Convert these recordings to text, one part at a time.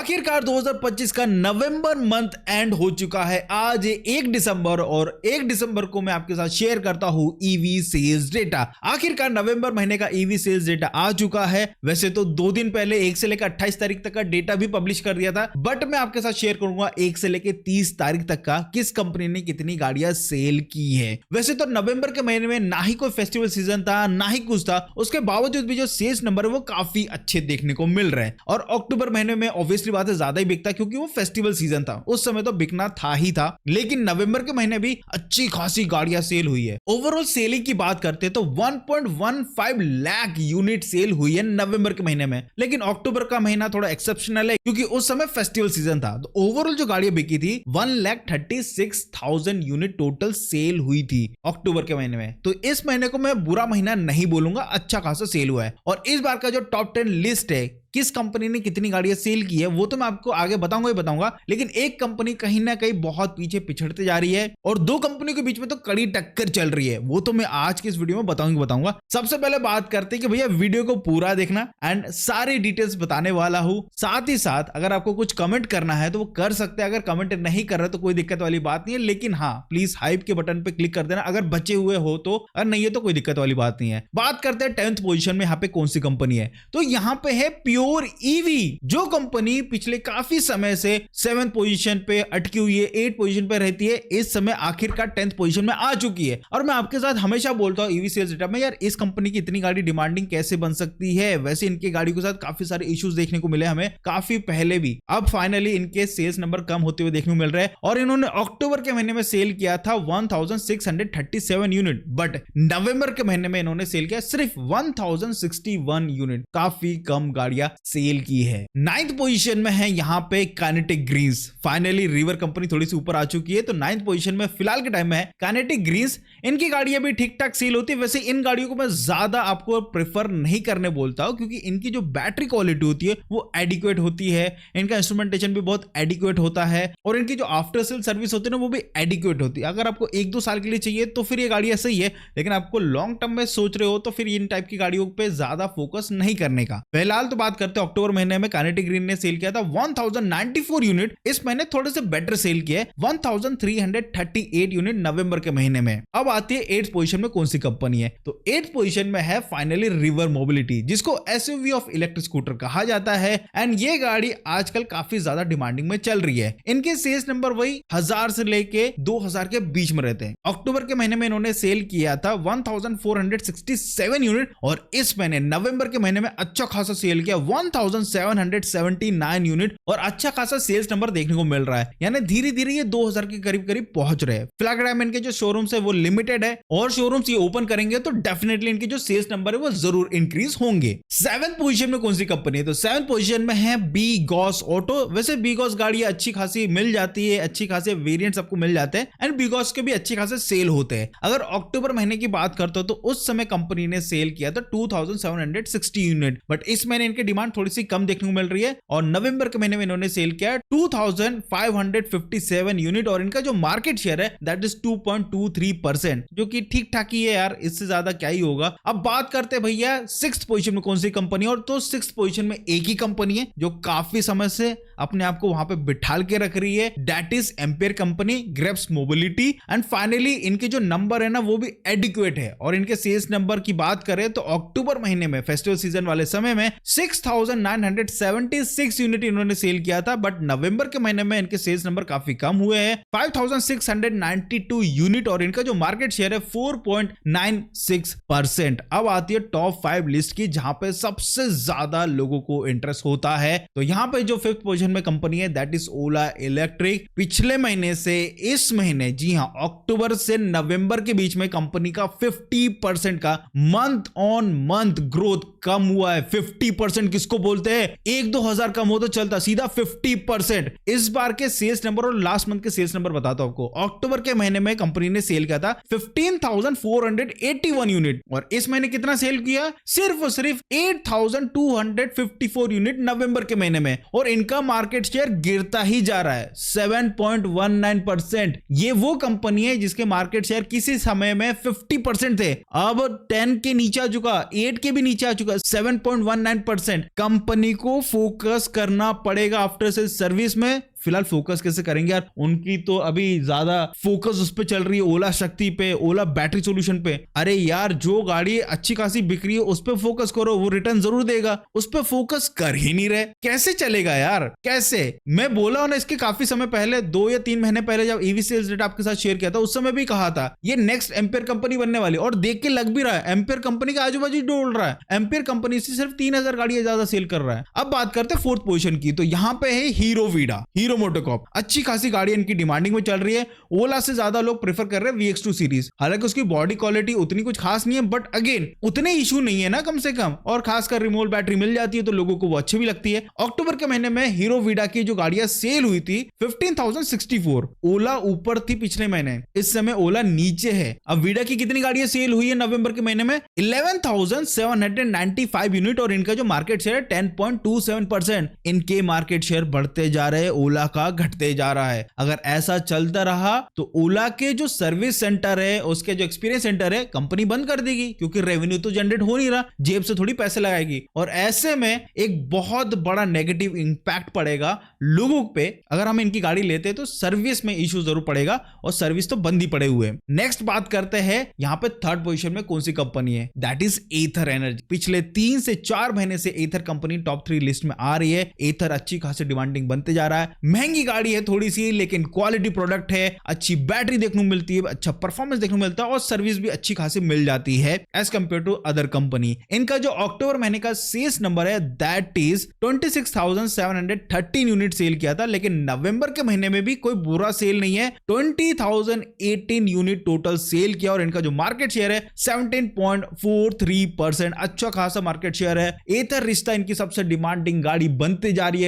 आखिरकार 2025 का नवंबर month and हो चुका है। आज 1 दिसंबर और 1 दिसंबर को मैं आपके साथ शेयर करता हूं ईवी सेल्स डेटा। आखिरकार नवंबर महीने का ईवी सेल्स डेटा आ चुका है। वैसे तो 2 दिन पहले 1 से लेकर 28 तारीख तक का डेटा भी पब्लिश कर दिया था, बट मैं आपके साथ शेयर करूंगा 1 से लेकर 30 तारीख तक का किस कंपनी ने कितनी गाड़ियां सेल की है। वैसे तो नवंबर के महीने में ना ही कोई फेस्टिवल सीजन था ना ही कुछ था, उसके बावजूद भी जो सेल्स नंबर है वो काफी अच्छे देखने को मिल रहे हैं। और अक्टूबर महीने में ऑब्वियसली बात है ज्यादा ही बिकता क्योंकि वो फेस्टिवल सीजन था, उस समय तो बिकना था ही था। लेकिन नवंबर के महीने भी अच्छी खासी गाड़ियां सेल हुई है। ओवरऑल सेलिंग की बात करते हैं तो 1.15 लाख यूनिट सेल हुई है नवंबर के महीने में। लेकिन अक्टूबर का महीना थोड़ा एक्सेप्शनल है क्योंकि उस समय फेस्टिवल सीजन था। तो ओवरऑल जो गाड़ियां बिकी थी 1,36,000 यूनिट टोटल सेल हुई थी अक्टूबर के महीने में। तो इस महीने को मैं बुरा महीना नहीं बोलूंगा, अच्छा खासा सेल हुआ है। और इस बार का जो टॉप 10 लिस्ट है किस कंपनी ने कितनी गाड़ियां सेल की है वो तो मैं आपको आगे बताऊंगा ही बताऊंगा। लेकिन एक कंपनी कहीं ना कहीं बहुत पीछे पिछड़ते जा रही है और दो कंपनियों के बीच में तो कड़ी टक्कर चल रही है, वो तो मैं आज की इस वीडियो में बताऊंगा। सबसे पहले बात करते हैं कि भैया वीडियो को पूरा देखना एंड सारी डिटेल्स बताने वाला हूं। साथ ही साथ अगर आपको कुछ कमेंट करना है तो वो कर सकते हैं, अगर कमेंट नहीं कर रहे तो कोई दिक्कत वाली बात नहीं है। लेकिन हाँ, प्लीज हाइप के बटन पे क्लिक कर देना अगर बचे हुए हो तो, अगर नहीं है तो कोई दिक्कत वाली बात नहीं है। बात करते हैं 10th पोजीशन में यहाँ पे कौन सी कंपनी है। तो यहाँ पे है प्योर ईवी, जो कंपनी पिछले काफी समय से 7th पोजीशन पे अटकी हुई है, 8th पोजीशन पे रहती है, इस समय आखिरकार 10th पोजीशन में आ चुकी है। और मैं आपके साथ हमेशा बोलता हूं ईवी सेल्स डेटा में, यार इस कंपनी की इतनी गाड़ी डिमांडिंग कैसे बन सकती है। वैसे इनकी गाड़ी के साथ काफी सारे इश्यूज देखने को मिले हमें काफी पहले भी। अब फाइनली इनके सेल्स नंबर कम होते हुए देखने को मिल रहे हैं और इन्होंने अक्टूबर के महीने में सेल किया था 1637 यूनिट, बट नवंबर के महीने में इन्होंने सेल किया सिर्फ 1061 यूनिट। काफी कम गाड़ियां सेल की है। 9th पोजीशन में है यहाँ पे kinetic greens. Finally River company थोड़ी सी ऊपर आ चुकी है, तो 9th पोजीशन में फिलहाल के टाइम में है काइनेटिक ग्रीन्स। इनकी गाड़ियां भी ठीक ठाक सेल होती है। वैसे इन गाड़ियों को मैं ज्यादा आपको प्रेफर नहीं करने बोलता हूं क्योंकि इनकी जो बैटरी क्वालिटी होती है वो एडिक्वेट होती है, इनका इंस्ट्रूमेंटेशन भी बहुत एडिक्वेट होता है और इनकी जो आफ्टर सेल सर्विस होती है ना वो भी एडिक्वेट होती है। अगर आपको 1-2 साल के लिए चाहिए तो फिर ये गाड़ियां सही है, लेकिन आपको लॉन्ग टर्म में सोच रहे हो तो फिर इन टाइप की गाड़ियों पे ज्यादा फोकस नहीं करने का। फिलहाल तो बात करते हैं अक्टूबर महीने में काइनेटिक ग्रीन ने सेल किया था 1094 यूनिट। इस महीने थोड़े से बेटर सेल किया है 1338 यूनिट नवंबर के महीने में। अब आती है 8th पोजीशन में कौन सी कंपनी है। तो 8th पोजीशन में है फाइनली रिवर मोबिलिटी, जिसको एसयूवी ऑफ इलेक्ट्रिक स्कूटर कहा जाता है एंड ये गाड़ी आजकल काफी ज्यादा डिमांडिंग में चल रही है। इनके सेल्स नंबर वही 1000 से लेके 2000 के बीच में रहते हैं। अक्टूबर के महीने में इन्होंने सेल किया था 1467 यूनिट और इस महीने नवंबर के महीने में अच्छा खासा सेल किया 1779 यूनिट और अच्छा खासा सेल्स नंबर देखने को मिल रहा है। यानी धीरे धीरे ये 2000 के करीब करीब पहुंच रहे हैं। फिलहाल इनके जो शोरूम्स है वो लिमिटेड है और शोरूम्स ये ओपन करेंगे तो डेफिनेटली इनके जो सेल्स नंबर है वो जरूर इंक्रीज होंगे। 7th पोजीशन में कौन सी कंपनी है। तो 7th पोजीशन में है बी गॉस ऑटो। वैसे बी गॉस गाड़ियां अच्छी खासी मिल जाती है, अच्छी खासे वेरिएंट्स आपको मिल जाते हैं एंड बी गॉस के भी अच्छे खासे सेल होते हैं। अगर अक्टूबर महीने की बात करते हो तो उस समय कंपनी ने सेल किया था 2760 यूनिट, बट इस महीने इनकी डिमांड थोड़ी सी कम देखने को मिल रही है और नवंबर के महीने में इन्होंने सेल किया 2557 यूनिट और इनका जो मार्केट शेयर है दैट इज 2.23%, जो कि ठीक ठाक ही है यार, इससे ज्यादा क्या ही होगा। अब बात करते हैं भैया 6th पोजीशन में कौन सी कंपनी, और तो 6th पोजीशन में एक ही कंपनी है जो काफी समय से अपने आप को वहां पे बिठाल के रख रही है, that is ampere company, grapes mobility. And finally इनके जो नंबर है ना वो भी एडिक्वेट है और इनके सेल्स नंबर की बात करें तो अक्टूबर महीने में फेस्टिवल सीजन वाले समय में 6976 यूनिट इन्होंने सेल किया था, बट नवंबर के महीने में इनके सेल्स नंबर काफी कम हुए हैं 5692 यूनिट और इनका जो मार्केट शेयर है 4.96%। अब आती है टॉप 5 लिस्ट की जहां पे सबसे ज्यादा लोगों को इंटरेस्ट होता है। तो यहां पे जो 5th पोजीशन में कंपनी है दैट इज ओला इलेक्ट्रिक। पिछले महीने से इस महीने, जी हां, अक्टूबर से नवंबर के बीच में कंपनी का 50% का मंथ ऑन मंथ ग्रोथ कम हुआ है। 50% किसको बोलते हैं, 1-2 हजार कम हो तो चलता, सीधा 50%। इस बार के सेल्स नंबर और लास्ट मंथ के सेल्स नंबर बताता हूं आपको। अक्टूबर के महीने में कंपनी ने सेल किया था 15,481 यूनिट और इस महीने कितना सेल किया, सिर्फ और सिर्फ 8,254 यूनिट नवंबर के महीने में और इनका मार्केट शेयर गिरता ही जा रहा है 7.19%। ये वो कंपनी है जिसके मार्केट शेयर किसी समय में 50% थे, अब 10 के नीचे आ चुका, 8 के भी नीचे आ चुका, 7.19%। कंपनी को फोकस करना पड़ेगा आफ्टर सेल सर्विस में। फिलहाल फोकस कैसे करेंगे यार, उनकी तो अभी ज्यादा फोकस उस पे चल रही है, ओला शक्ति पे, ओला बैटरी सॉल्यूशन पे। अरे यार जो गाड़ी अच्छी खासी बिक रही है उस पे फोकस करो, वो रिटर्न जरूर देगा, उस पे फोकस कर ही नहीं रहे, कैसे चलेगा यार, कैसे? मैं बोला हूं ना इसके काफी समय पहले, 2 या 3 महीने पहले जब ईवी सेल्स डेटा आपके साथ शेयर किया था, उस समय भी कहा था ये नेक्स्ट एम्पियर कंपनी बनने वाली, और देख के लग भी रहा है एम्पियर कंपनी के आजू बाजू डोल रहा है। एम्पियर कंपनी से सिर्फ 3000 गाड़ियां ज्यादा सेल कर रहा है। अब बात करते हैं 4th पोजीशन की, तो यहां पे है हीरो वीडा, हीरो मोटोकॉर्प। अच्छी खासी गाड़ी इनकी डिमांडिंग में चल रही है, ओला से ज्यादा लोग प्रेफर कर रहे हैं VX2 सीरीज। हालांकि उसकी बॉडी क्वालिटी उतनी कुछ खास नहीं है, बट अगेन उतने इशू नहीं है ना कम से कम, और खासकर रिमोट बैटरी मिल जाती है तो लोगों को वो अच्छी भी लगती है। अक्टूबर के महीने में हीरो वीडा की जो गाड़ियां सेल हुई थी 15,064, ओला ऊपर थी पिछले महीने, इस समय ओला नीचे है। अब वीडा की कितनी गाड़ियां सेल हुई है नवंबर के महीने में? 11,795 यूनिट, और इनका जो मार्केट शेयर है 10.27%। इनके मार्केट शेयर बढ़ते जा रहे हैं, ओला का घटते जा रहा है। अगर ऐसा चलता रहा तो ओला के जो सर्विस सेंटर है, उसके जो एक्सपीरियंस सेंटर है, कंपनी बंद कर देगी, क्योंकि रेवेन्यू तो जनरेट हो नहीं रहा, जेब से थोड़ी पैसे लगाएगी। और ऐसे में एक बहुत बड़ा नेगेटिव इंपैक्ट पड़ेगा लोगों पे। अगर हम इनकी गाड़ी लेते हैं तो सर्विस में इश्यू जरूर पड़ेगा, और सर्विस तो बंद ही पड़े हुए हैं। नेक्स्ट बात करते हैं यहां पे 3rd पोजीशन में कौन सी कंपनी है, दैट इज एथर एनर्जी। पिछले 3 से 4 महीने से एथर कंपनी टॉप 3 लिस्ट में आ रही है। एथर अच्छी खासी डिमांडिंग बनते जा रहा है, महंगी गाड़ी है थोड़ी सी, लेकिन क्वालिटी प्रोडक्ट है, अच्छी बैटरी देखने को मिलती है, अच्छा परफॉर्मेंस देखने को मिलता है, और सर्विस भी अच्छी खासी मिल जाती है as compare to other company. इनका जो अक्टूबर महीने का सेल्स नंबर है दैट इज 26,713 यूनिट सेल किया था, लेकिन नवंबर के महीने में भी कोई बुरा सेल नहीं है, 20,018 यूनिट टोटल सेल किया, और इनका जो मार्केट शेयर है 17.43%, अच्छा खासा मार्केट शेयर है। एथर रिश्ता इनकी सबसे डिमांडिंग गाड़ी बनते जा रही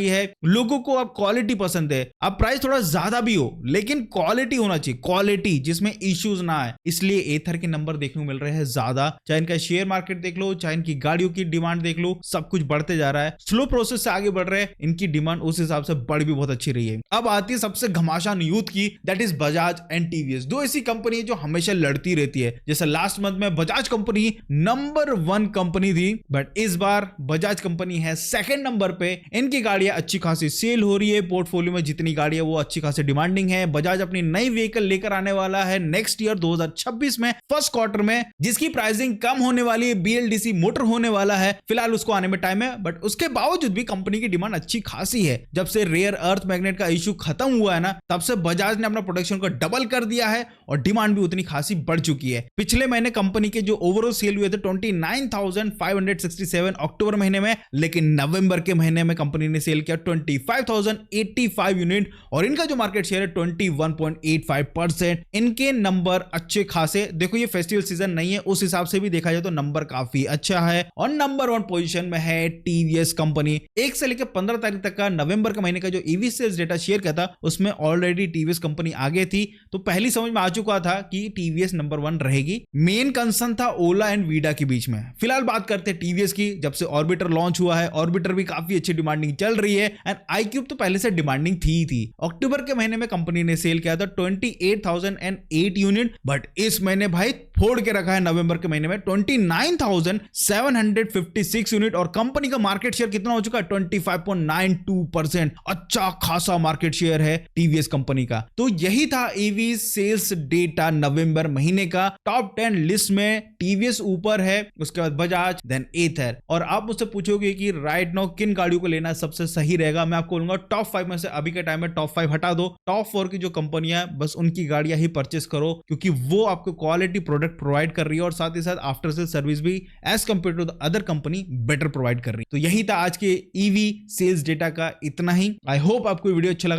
है। लोगों को अब क्वालिटी पसंद है, अब प्राइस थोड़ा ज्यादा भी हो लेकिन क्वालिटी होना चाहिए, क्वालिटी जिसमें इश्यूज ना आए, इसलिए एथर के नंबर देखने को मिल रहे हैं ज्यादा। चाहे इनका शेयर मार्केट देख लो, चाहे इनकी गाड़ियों की डिमांड देख लो, सब कुछ बढ़ते जा रहा है, स्लो प्रोसेस से आगे बढ़ रहे हैं, इनकी डिमांड उस हिसाब से बढ़ भी बहुत अच्छी रही है। अब आती है सबसे घमासान यूथ की, that is Bajaj and TVS. दो ऐसी कंपनी है जो हमेशा लड़ती रहती है। जैसे लास्ट मंथ में बजाज कंपनी नंबर 1 कंपनी थी, बट इस बार बजाज कंपनी है 2nd नंबर पे। इनकी गाड़ियां अच्छी खासी सेल हो रही है, पोर्टफोलियो में जितनी गाड़ियां वो अच्छी खासी डिमांडिंग है। बजाज अपनी नई व्हीकल लेकर आने वाला है नेक्स्ट ईयर 2026 में 1st क्वार्टर में, जिसकी प्राइसिंग कम होने वाली है, BLDC मोटर होने वाला है। फिलहाल उसको आने में टाइम है, बट उसके बावजूद भी कंपनी की डिमांड अच्छी खासी है। जब से रेयर अर्थ मैग्नेट का इश्यू खत्म हुआ है ना, तब से बजाज ने अपना प्रोडक्शन को डबल कर दिया है, और डिमांड भी उतनी खासी बढ़ चुकी है। पिछले महीने कंपनी के जो ओवरऑल सेल हुए थे 29,567 अक्टूबर महीने में, लेकिन नवंबर के महीने में कंपनी ने सेल किया 25,085 यूनिट, और इनका जो मार्केट शेयर है 21.85%। इनके नंबर अच्छे खासे, देखो ये फेस्टिवल सीजन नहीं है, उस हिसाब से भी देखा जाए तो नंबर काफी अच्छा है। और नंबर 1 पोजीशन में है टीवीएस कंपनी। 1 से लेकर 15 तारीख तक का नवंबर के महीने का जो ईवी सेल्स डेटा शेयर किया था, उसमें ऑलरेडी टीवीएस कंपनी आगे थी, तो पहली समझ में आ चुका था कि टीवीएस नंबर 1 रहेगी। मेन कंसर्न था ओला एंड वीडा के बीच में। फिलहाल बात करते हैं टीवीएस की। जब से ऑर्बिटर लॉन्च हुआ है, ऑर्बिटर भी काफी अच्छी डिमांडिंग चल रही है, एंड iQube तो पहले से डिमांडिंग थी। अक्टूबर के महीने में कंपनी ने सेल किया था 28,008 यूनिट, बट इस महीने भाई फोड़ के रखा है नवंबर के महीने में 29,756 यूनिट, और कंपनी का मार्केट शेयर कितना हो चुका है 25.92%। अच्छा खासा मार्केट शेयर है टीवीएस कंपनी का। तो यही था ईवी सेल्स डेटा नवंबर महीने का। टॉप 10 लिस्ट में टीवीएस ऊपर है, उसके बाद बजाज, देन एथर। और आप मुझसे पूछोगे कि राइट नाउ किन गाड़ियों को लेना सबसे सही रहेगा, मैं आपको बोलूंगा टॉप 5 में से अभी के टाइम में टॉप 5 हटा दो, टॉप 4 की जो कंपनियां बस उनकी गाड़ियां ही परचेस करो, क्योंकि वो आपको क्वालिटी प्रोडक्ट प्रोवाइड कर रही है, और साथ ही साथ आफ्टर सेल सर्विस भी as compare to the other company better provide कर रही है। तो यही था आज के ईवी सेल्स डेटा का, इतना ही। आई होप आपको वीडियो अच्छा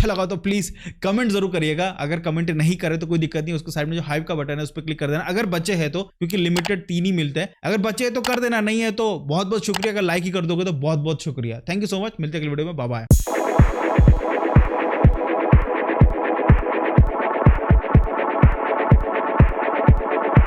लगा तो प्लीज कमेंट जरूर करिएगा। अगर कमेंट नहीं करे तो कोई दिक्कत नहीं, उसको साइड में जो हाइप का बटन है उस पर क्लिक कर देना, अगर बचे हैं तो, क्योंकि लिमिटेड 3 ही मिलते हैं। अगर बचे हैं तो कर देना, नहीं है तो बहुत बहुत शुक्रिया। अगर लाइक ही कर दोगे तो बहुत बहुत शुक्रिया। थैंक यू सो मच, मिलते हैं अगले वीडियो में, बाय बाय।